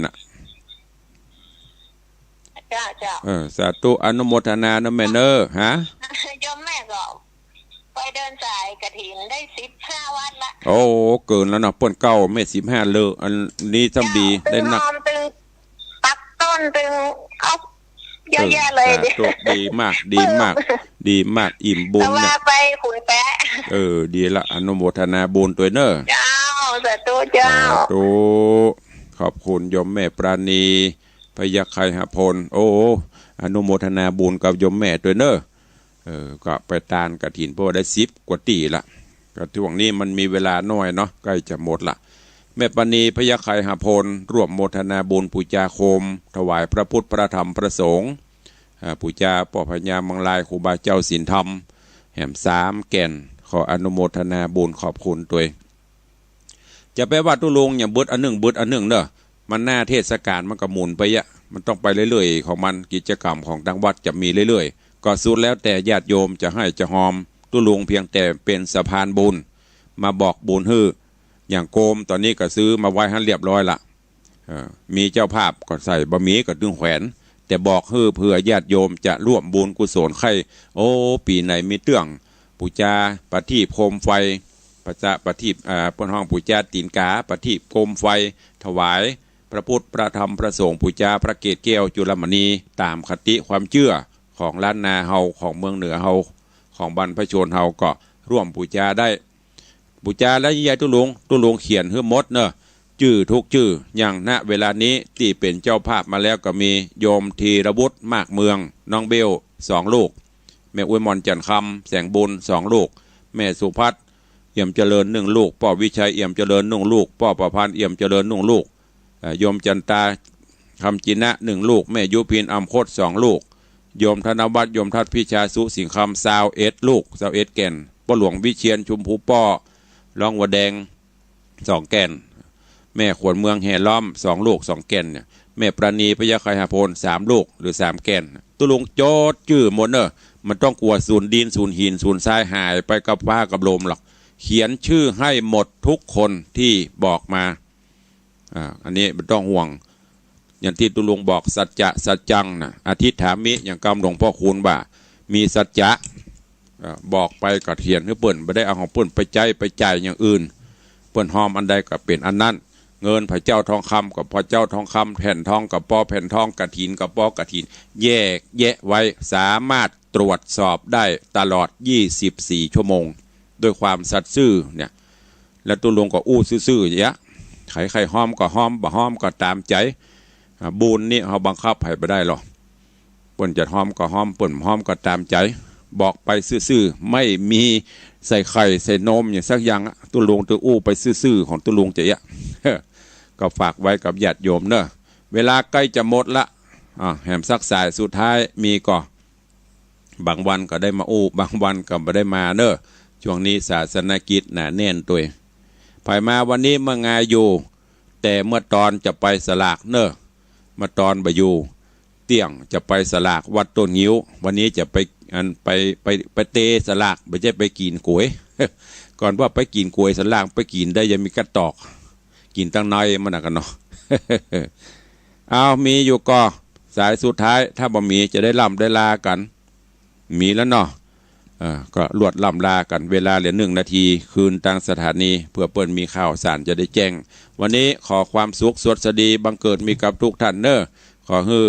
เจ้าสาธุอนุโมทนานะแม่เนอฮะโยมแม่ก็ไปเดินสายกฐินได้15 วันละโอ้เกินแล้วเนาะป่นเก้าแม่15เลยอันนี้จำดีได้นักตึงตักต้นตึงเอาเยอะแยะเลยดีมากดีมากอิ่มบุญเนี่ยไปขุนแปะดีละอนุโมทนาบุญตัวเนอเจ้าสาธุเจ้าขอบคุณโยมแม่ปราณีพยัคฆ์ไคหพลอนุโมทนาบุญกับโยมแม่ตัวเนอก็ไปตานกฐินเพราะได้10 กว่าตีละก็ช่วงนี้มันมีเวลาน้อยเนาะใกล้จะหมดละแม่ปราณีพยัคฆ์ไคหพลร่วมโมทนาบุญปูจาโคมถวายพระพุทธพระธรรมพระสงฆ์ปูจาป่อพญามังลายครูบาเจ้าศีลธรรมแห่ม3 แก่นขออนุโมทนาบุญขอบคุณตัวจะไปว่าตุลงอย่างเบิดอันหนึ่งเนอะมันหน้าเทศกาลมันก็หมุนไปมันต้องไปเรื่อยๆของมันกิจกรรมของทางวัดจะมีเรื่อยๆก็สุดแล้วแต่ญาติโยมจะให้จะหอมตุลงเพียงแต่เป็นสะพานบุญมาบอกบุญฮื้ออย่างโกมตอนนี้ก็ซื้อมาไว้ให้เรียบร้อยละมีเจ้าภาพก็ใส่บะหมี่ก็ดึงแขวนแต่บอกฮื้อเพื่อญาติโยมจะร่วมบุญกุศลใครปีไหนมีเตื้องปูจาปะทีปโคมไฟปะทีปปนห้องปูจาตีนกาปะทีปโคมไฟถวายพระพุทธพระธรรมพระสงฆ์ปูจาพระเกศแก้วจุลมณีตามคติความเชื่อของล้านนาเฮาของเมืองเหนือเฮาของบรรพชนเฮาก็ร่วมปูจาได้ปูจาและยายตุลุงเขียนให้หมดเนอะชื่อทุกชื่ออย่างณเวลานี้ที่เป็นเจ้าภาพมาแล้วก็มีโยมธีรวุฒิมากเมืองน้องเบล2 ลูกแม่อวยมนจันทร์คำแสงบุญ2 ลูกแม่สุภัทรเอี่ยมเจริญ1 ลูกพ่อวิชัยเอี่ยมเจริญ1 ลูกพ่อประพันธ์เอี่ยมเจริญ1 ลูกโยมจันตาคำจินะ1 ลูกแม่ยุพินอัมโคต2 ลูกโยมธนวัฒน์โยมทัศพิชาสุสิงคำ21 ลูก21 แก่นพ่อหลวงวิเชียนชุมภูป้อร้องวัวแดง2 แก่นแม่ขวนเมืองแห่ล้อม2 ลูก2 แก่นเนี่ยแม่ปราณีพยัคฆ์ไคหพล3 ลูกหรือ3 แก่นตุลุงโจดชื่อหมดเนอะมันต้องกลัวศูนย์ดินศูนย์หินศูนย์ทรายหายไปกับฟ้ากับลมหรอกเขียนชื่อให้หมดทุกคนที่บอกมาอันนี้ไม่ต้องห่วงอย่างที่ตุลุงบอกสัจจะสัจจังนะอธิษฐามิอย่างกำหลวงพ่อคูณบ่ามีสัจจะบอกไปก็เขียนให้เปิ่นไม่ได้เอาของเปิ่นไปจ่ายอย่างอื่นเปิ่นหอมอันใดก็เป็นอันนั้นเงินพระเจ้าทองคำกับพระเจ้าทองคำแผ่นทองกับปอแผ่นทองกฐินกับปอกฐินแยกแยะไว้สามารถตรวจสอบได้ตลอด24 ชั่วโมงด้วยความสัตย์ซื่อเนี่ยแล้วตุลุงก็อู้ซื่อๆอย่างเงี้ยใครห้อมก็ห้อมบ่ห้อมก็ตามใจบุญนี่เขาบังคับให้ไปได้หรอกเปิ่นจะห้อมก็ห้อมเปิ่นห้อมก็ตามใจบอกไปซื่อๆไม่มีใส่ไข่ใส่นมอย่างสักอย่างตุลุงตัวอู้ไปซื่อๆของตุลุงจะเยอะก็ฝากไว้กับญาติโยมเนอะเวลาใกล้จะหมดละแหมสักสายสุดท้ายมีก็บางวันก็ได้มาอู้บางวันก็ไม่ได้มาเนอะช่วงนี้ศาสนกิจหนาแน่นตัวภายมาวันนี้เมื่องายอยู่แต่เมื่อตอนจะไปสลากเนอะเมื่อตอนไปอยู่เตี้ยงจะไปสลากวัดต้นงิ้ววันนี้จะไปเตะสลากไม่ใช่ไปกินกล้วย ก่อนว่าไปกินกล้วยสลากไปกินได้ยังมีกระตอกกินตั้งน้อยมันกันเนาะ เอามีอยู่ก็สายสุดท้ายถ้าบ่มีจะได้ล่ำได้ลากันมีแล้วเนาะก็ลวดล่ำลากันเวลาเหลือ1 นาทีคืนตั้งสถานีเพื่อเปิ้นมีข่าวสารจะได้แจ้งวันนี้ขอความสุขสวัสดีบังเกิดมีกับทุกท่านเนอะขอให้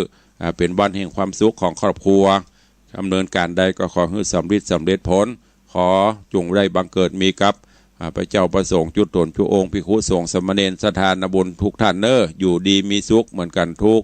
เป็นวันแห่งความสุขของครอบครัวดำเนินการใดก็ขอให้สำเร็จผลขอจงได้บังเกิดมีกับพระเจ้าประสงค์จุดตนจุองค์ภิกขุสงฆ์สมณเณรสถานบุญทุกท่านเนอะอยู่ดีมีสุขเหมือนกันทุก